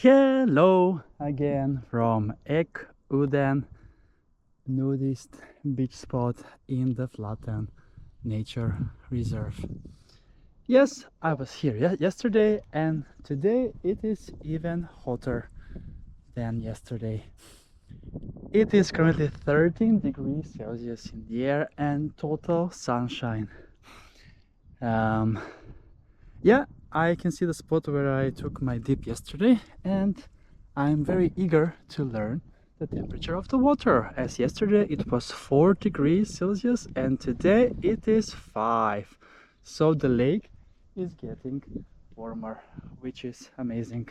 Hello again from Ekudden nudist beach spot in the Flaten Nature Reserve. Yes, I was here yesterday, and today it is even hotter than yesterday. It is currently 13 degrees Celsius in the air and total sunshine. Yeah, I can see the spot where I took my dip yesterday, and I'm very eager to learn the temperature of the water, as yesterday it was 4 degrees Celsius and today it is 5. So the lake is getting warmer, which is amazing.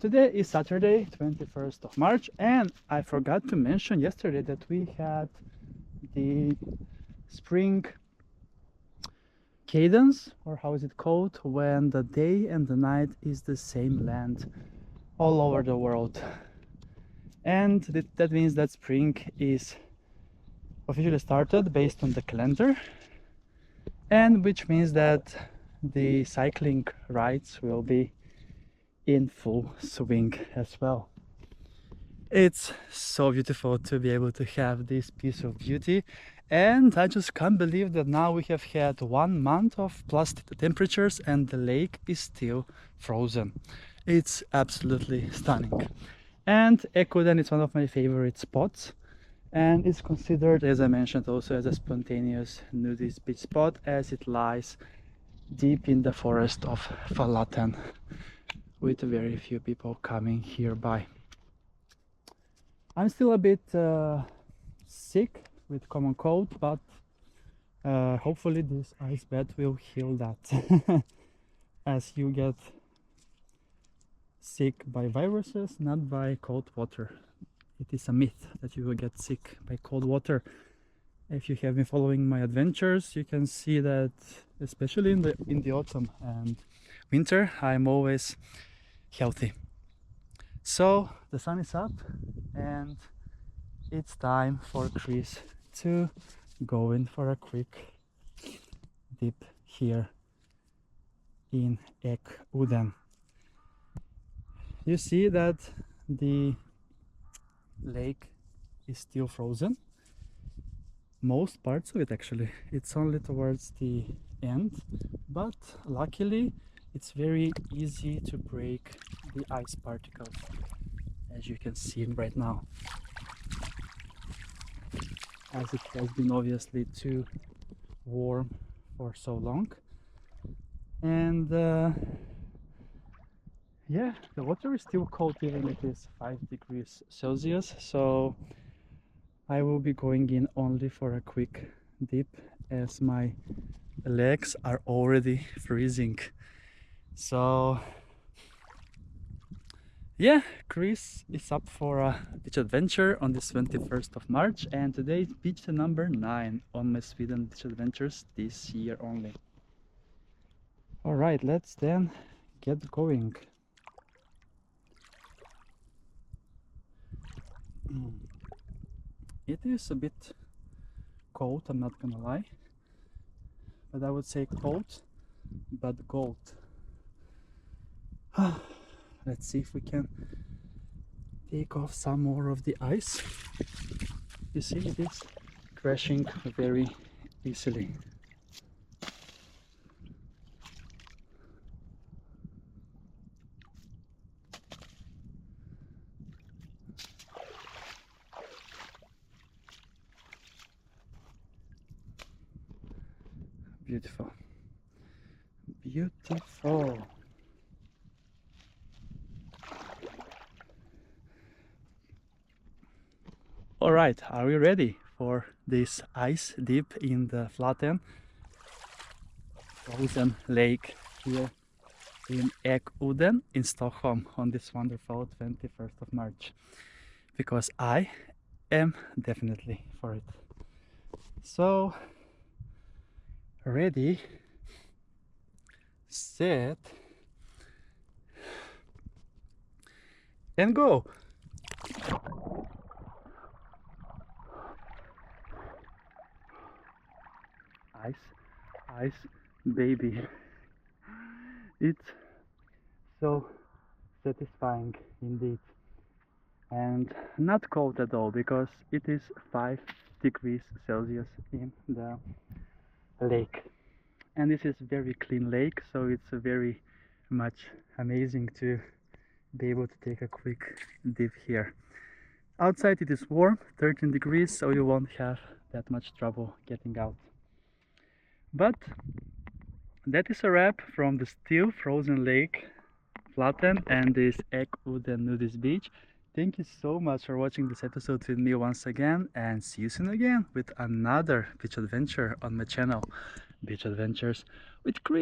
Today is Saturday, 21st of March, and I forgot to mention yesterday that we had the spring cadence, or how is it called, when the day and the night is the same length all over the world. And that means that spring is officially started based on the calendar, and which means that the cycling rides will be in full swing as well. It's so beautiful to be able to have this piece of beauty, and I just can't believe that now we have had 1 month of plus temperatures and the lake is still frozen. It's absolutely stunning. And Ekudden is one of my favorite spots, and it's considered, as I mentioned, also as a spontaneous nudist beach spot, as it lies deep in the forest of Flaten, with very few people coming here by. I'm still a bit sick with common cold, but hopefully this ice bath will heal that. As you get sick by viruses, not by cold water. It is a myth that you will get sick by cold water. If you have been following my adventures, you can see that especially in the autumn and winter, I'm always healthy. So the sun is up and it's time for Chris to go in for a quick dip here in Ekudden. You see that the lake is still frozen. Most parts of it, actually. It's only towards the end, but luckily it's very easy to break the ice particles, as you can see right now, as it has been obviously too warm for so long. And yeah, the water is still cold even if it is 5 degrees Celsius, so I will be going in only for a quick dip, as my legs are already freezing. So yeah, Chris is up for a beach adventure on this 21st of March, and today is beach number 9 on my Sweden beach adventures this year only. Alright, let's then get going. It is a bit cold, I'm not gonna lie, but I would say cold but gold. Let's see if we can take off some more of the ice. You see, it is crashing very easily. Beautiful. Beautiful. All right, are we ready for this ice dip in the Flaten frozen lake here in Ekudden in Stockholm on this wonderful 21st of March? Because I am definitely for it. So, ready, set, and go. Ice, baby. It's so satisfying indeed, and not cold at all because it is 5 degrees Celsius in the lake. And this is very clean lake, so it's very much amazing to be able to take a quick dip here. Outside it is warm, 13 degrees, so you won't have that much trouble getting out. But that is a wrap from the still frozen Lake Flaten and this Ekudden nudist beach. Thank you so much for watching this episode with me once again, and see you soon again with another beach adventure on my channel, Beach Adventures with Chris.